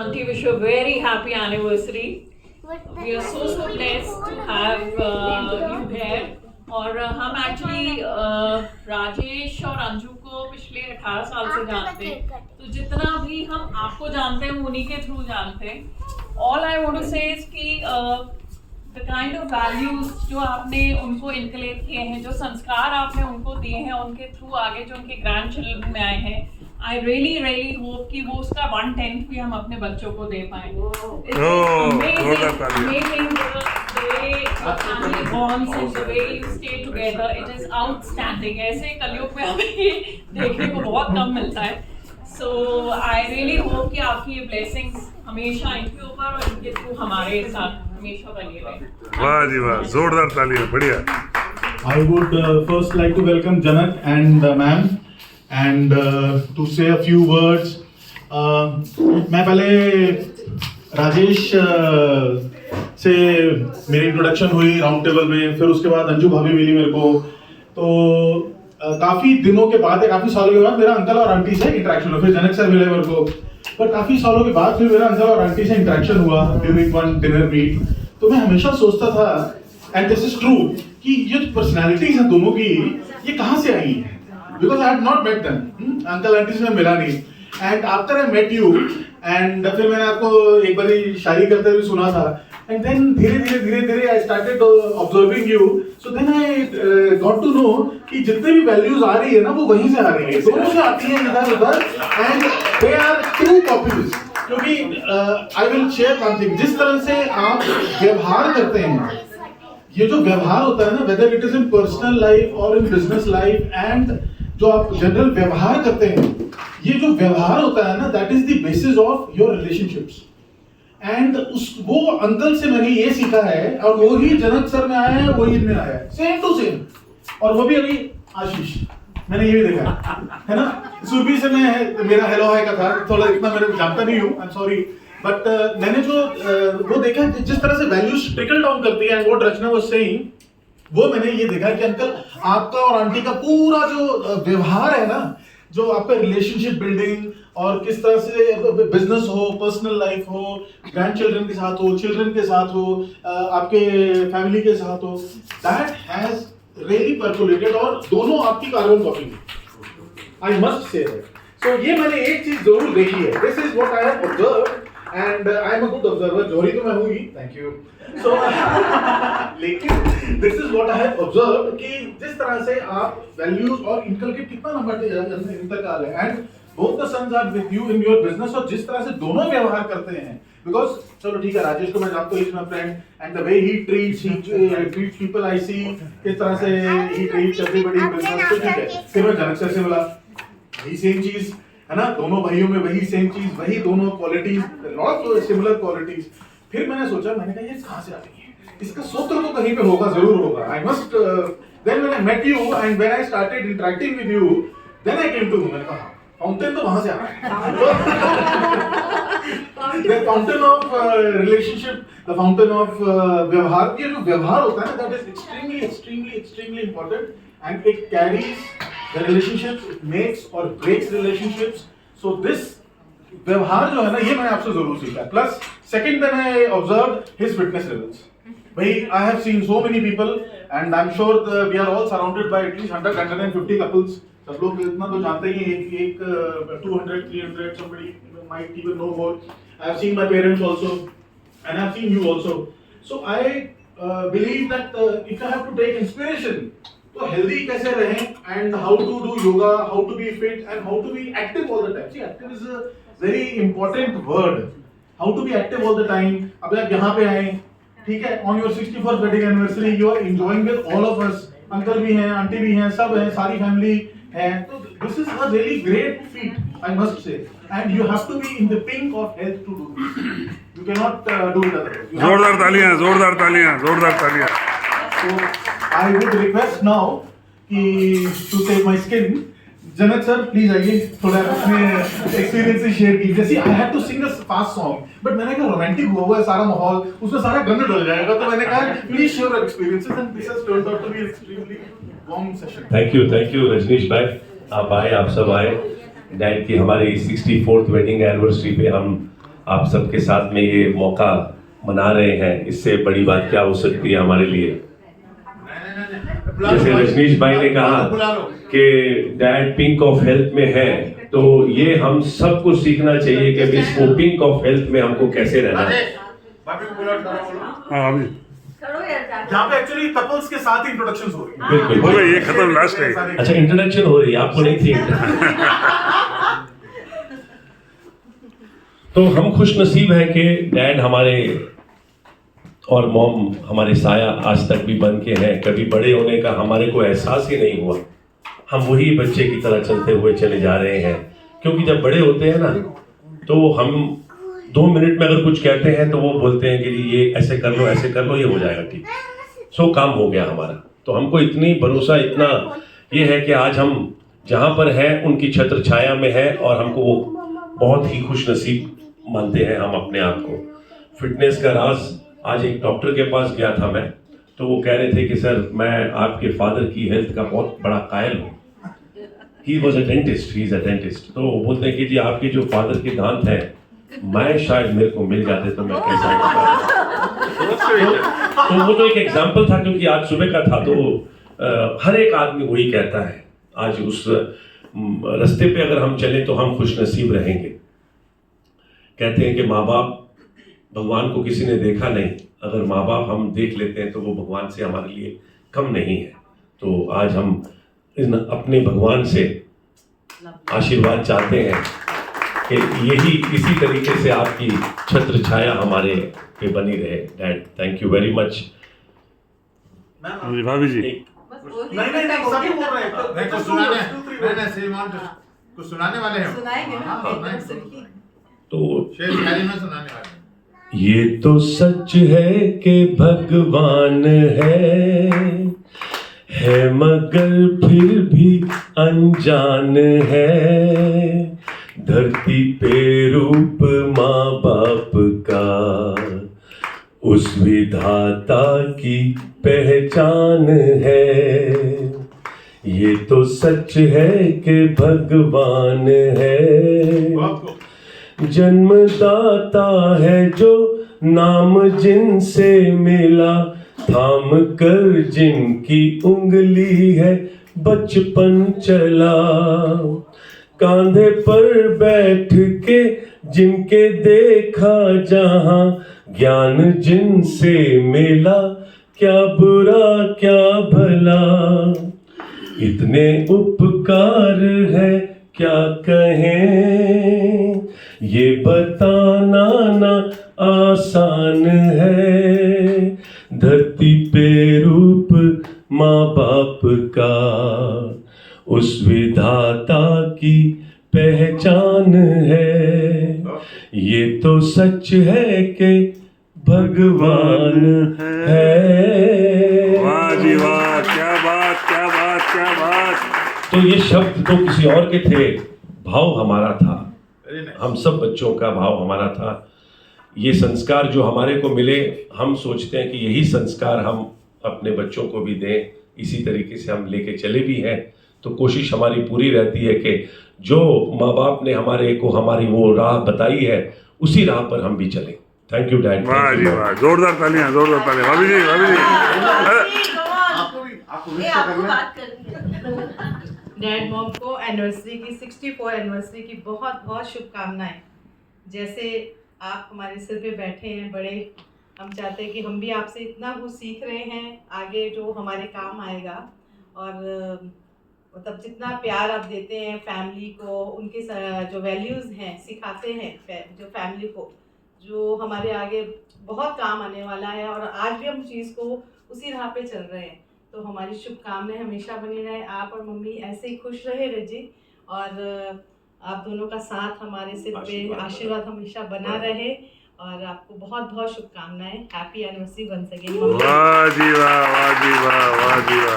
auntie wish you a very happy anniversary. We are so blessed to have you here. और हम actually Rajesh और अंजू को पिछले 18 साल से जानते हैं, तो जितना भी हम आपको जानते हैं उन्हीं के थ्रू जानते हैं. ऑल आई वांट टू से इज कि द काइंड ऑफ वैल्यूज जो आपने उनको इनकलेट किए हैं, जो संस्कार आपने उनको दिए हैं, उनके थ्रू आगे जो उनके ग्रैंड चिल्ड्रन में आए हैं, आई रियली होप कि वो उसका 1/10 भी हम अपने बच्चों को दे पाएं. आउटस्टैंडिंग. ऐसे कलयुग में हमें ये देखने को बहुत कम मिलता है. सो आई रियली होप कि आपकी ये ब्लेसिंग्स हमेशा इनके ऊपर और इनके थ्रू हमारे साथ हमेशा बनी रहे. वाह जी वाह, जोरदार तालियां. बढ़िया. I would first like to welcome Janak and ma'am and to say a few words. मैं पहले राजेश से मेरी इंट्रोडक्शन हुई राउंड टेबल में, फिर उसके बाद अंजू भाभी मिली मेरे को. तो काफी दिनों के बाद, काफी सालों के बाद मेरा अंकल और आंटी से इंटरेक्शन हुआ. फिर जनक सर मिले मेरे को, पर काफी सालों के बाद फिर मेरा अंकल और आंटी से इंटरेक्शन हुआ ड्यूरिंग वन डिनर मीट. तो मैं हमेशा सोचता था, एंड दिस इज ट्रू, कि ये जो पर्सनैलिटीज हैं दोनों की, ये कहाँ से आई हैं? Because I had not met them. Uncle aunty से मैं मिला नहीं. And after I met you, and फिर मैंने आपको एक बार शायरी करते हुए सुना था, एंड देन धीरे धीरे I started observing you. So then I got to know कि जितने भी वैल्यूज आ रही है ना, वो वहीं से आ रही है, दोनों से आती है इधर उधर, and they are true copies. क्योंकि I will share one thing, जिस तरह से आप व्यवहार करते हैं, ये जो व्यवहार होता है ना, whether it is in personal life और इन बिजनेस लाइफ, एंड जो आप जनरल व्यवहार करते हैं, ये जो व्यवहार होता है ना, that is the basis of your relationships. And वो अंकल से मैंने ये सीखा है, और वो ही जनक सर में आया है, वही इनमें आया है, सेम टू सेम. और वो भी अभी आशीष, मैंने ये भी देखा है ना. सुरभि से मैं, मेरा हेलो हाय का था, थोड़ा इतना मेरे जानता नहीं हूँ, आई एम सॉरी, बट मैंने जो वो देखा, जिस तरह से वैल्यूज ट्रिकल डाउन करती है, and what Rachna was saying, वो मैंने ये देखा कि अंकल आपका और आंटी का पूरा जो व्यवहार है ना, जो आपका रिलेशनशिप बिल्डिंग, और किस तरह से बिजनेस हो, पर्सनल लाइफ हो, ग्रैंड चिल्ड्रन के साथ हो, चिल्ड्रन के साथ हो, आपके फैमिली के साथ हो, दैट हैज रियली परकोलेटेड, और दोनों आपकी carbon copy, I must say that. So ये मैंने एक चीज जरूर देखी है, this is what I have observed, and I am a good observer. जोरी तो मैं हूं ही, थैंक यू. सो लेकिन this is what I have observed कि जिस तरह से आप वैल्यूज और इनकलकेट कितना नंबर इंतकाल है, and both the sons are with you in your business, और जिस तरह से दोनों व्यवहार करते हैं, बिकॉज चलो ठीक है, राजेश को मैं जानता हूं, is my friend, and the way he treats people, I see किस तरह से he treats everybody in business. तो ठीक है, फिर मैं जनक सर से मिला, वही सेम चीज है ना, दोनों भाइयों में वही सेम चीज, वही दोनों qualities, lot of similar qualities. फिर मैंने सोचा, मैंने कहा ये कहां से आ गई है, इसका सूत्र तो कहीं पे होगा, जरूर होगा. I must, then when I met you and when I started interacting with you, then I came to, मैंने कहा फाउंटेन तो वहां से आ रहा है. The fountain of relationship, the fountain of व्यवहार. ये जो व्यवहार होता है ना, that is extremely important, and it carries the relationships, it makes or breaks relationships. So this व्यवहार जो है ना, ये मैंने आपसे जरूर सीखा. Plus second, then I observed his fitness levels. भाई, I have seen so many people, and I'm sure we are all surrounded by at least 100-150 couples. सब लोग इतना तो जानते ही हैं, एक 200-300, somebody might even know more. I have seen my parents also, and I have seen you also. So I believe that if I have to take inspiration, तो healthy कैसे रहें, and how to do yoga, how to be fit, and how to be active all the time. See, active is a very important word. How to be active all the time. अब आप यहाँ पे आए, ठीक है, on your 64th wedding anniversary, you are enjoying with all of us. Uncle भी हैं, aunty भी हैं, सब हैं, सारी फैमिली है. तो this is a really great feat, I must say, and you have to be in the pink of health to do this. You cannot do it इट अदरवाइज. जोरदार तालियां, जोरदार तालियां, जोरदार तालियां. So I would request now कि to save my skin, Janak sir please आइए, थोड़ा अपने एक्सपीरियंस शेयर कीजिए. See, I had to sing a fast song, but मैंने कहा रोमांटिक हुआ है सारा माहौल, उसमें सारा गंद डल जाएगा, तो मैंने कहा please share your experiences, and this has turned out to be extremely warm session. Thank you Rajneesh भाई, आप आए, आप सब आए. डैड की हमारी 64th वेडिंग एनिवर्सरी पे हम आप सबके साथ में ये मौका मना रहे हैं, इससे बड़ी बात क्या हो सकती है हमारे लिए। जैसे रजनीश भाई ने कहा कि डैड पिंक ऑफ हेल्थ में है, तो ये हम सबको सीखना चाहिए कि अभी इसको पिंक ऑफ हेल्थ में हमको कैसे रहना है। हाँ अभी यहाँ पे एक्चुअली कपल्स के साथ इंट्रोडक्शन हो रही है। बिल्कुल हो गई, ये खत्म, लास्ट है। अच्छा, इंट्रोडक्शन हो रही है, आपको नहीं थी। तो हम खुश नसीब हैं कि डैड हमारे और मॉम हमारे साया आज तक भी बन के हैं। कभी बड़े होने का हमारे को एहसास ही नहीं हुआ, हम वही बच्चे की तरह चलते हुए चले जा रहे हैं। क्योंकि जब बड़े होते हैं ना, तो हम 2 मिनट में अगर कुछ कहते हैं तो वो बोलते हैं कि ये ऐसे कर लो, ऐसे कर लो, ये हो जाएगा ठीक। सो काम हो गया हमारा। तो हमको इतनी भरोसा, इतना ये है कि आज हम जहाँ पर हैं उनकी छत्र छाया में है, और हमको वो बहुत ही खुश नसीब मानते हैं हम अपने आप को। फिटनेस का राज, आज एक डॉक्टर के पास गया था मैं, तो वो कह रहे थे कि सर मैं आपके फादर की हेल्थ का बहुत बड़ा कायल हूँ। He was a dentist, he is a dentist. तो वो बोलते हैं कि जी आपके जो फादर के दांत हैं, मैं शायद मेरे को मिल जाते तो मैं कैसा होता। तो वो तो एक एग्जाम्पल था, क्योंकि आज सुबह का था। तो हर एक आदमी वही कहता है, आज उस रास्ते पे अगर हम चलें तो हम खुश नसीब रहेंगे। कहते हैं कि माँ बाप, भगवान को किसी ने देखा नहीं, अगर माँ बाप हम देख लेते हैं तो वो भगवान से हमारे लिए कम नहीं है। तो आज हम अपने भगवान से आशीर्वाद चाहते हैं कि यही इसी तरीके से आपकी छत्र छाया हमारे पे बनी रहे। Dad, thank you very much. भाभी जी नहीं सभी बोल रहे हैं। नहीं, कुछ सुनाने वाले हैं। सुनाएंगे ना, हाँ, तो शेर शायरी में सुनाने वाले हैं। ये तो सच है कि भगवान है मगर फिर भी अनजान है। धरती पे रूप माँ बाप का, उस विधाता की पहचान है। ये तो सच है कि भगवान है जन्मदाता है, जो नाम जिनसे मिला, थाम कर जिनकी उंगली है बचपन चला। कांधे पर बैठ के जिनके देखा जहां, ज्ञान जिनसे मिला, क्या बुरा क्या भला। इतने उपकार है क्या कहें, ये बताना ना आसान है। धरती पे रूप माँ बाप का, उस विधाता की पहचान है। ये तो सच है कि भगवान है। वाह जी वाह, क्या बात क्या बात क्या बात। तो ये शब्द तो किसी और के थे, भाव हमारा था, हम सब बच्चों का भाव हमारा था। ये संस्कार जो हमारे को मिले, हम सोचते हैं कि यही संस्कार हम अपने बच्चों को भी दें, इसी तरीके से हम लेके चले भी हैं। तो कोशिश हमारी पूरी रहती है कि जो माँ बाप ने हमारे को हमारी वो राह बताई है, उसी राह पर हम भी चलें। Thank you dad. वाह जी वाह, जोरदार तालियां, जोरदार तालियां। भाभी जी, भाभी जी। आपको बात करनी है। डैड मॉम को एनिवर्सरी की 64 एनिवर्सरी की बहुत बहुत शुभकामनाएं। जैसे आप हमारे सिर पे बैठे हैं बड़े, हम चाहते हैं कि हम भी आपसे इतना कुछ सीख रहे हैं आगे जो हमारे काम आएगा। और मतलब जितना प्यार आप देते हैं फैमिली को, उनके जो वैल्यूज़ हैं सिखाते हैं जो फैमिली को, जो हमारे आगे बहुत काम आने वाला है। और आज भी हम चीज़ को उसी राह पे चल रहे हैं। तो हमारी शुभकामनाएं हमेशा बनी रहे, आप और मम्मी ऐसे ही खुश रहे रजी, और आप दोनों का साथ हमारे सिर पे आशीर्वाद हमेशा बना रहे। और आपको बहुत बहुत शुभकामनाएं। Happy anniversary once again. वाह जी वाह, वाह जी वाह, वाह जी वाह।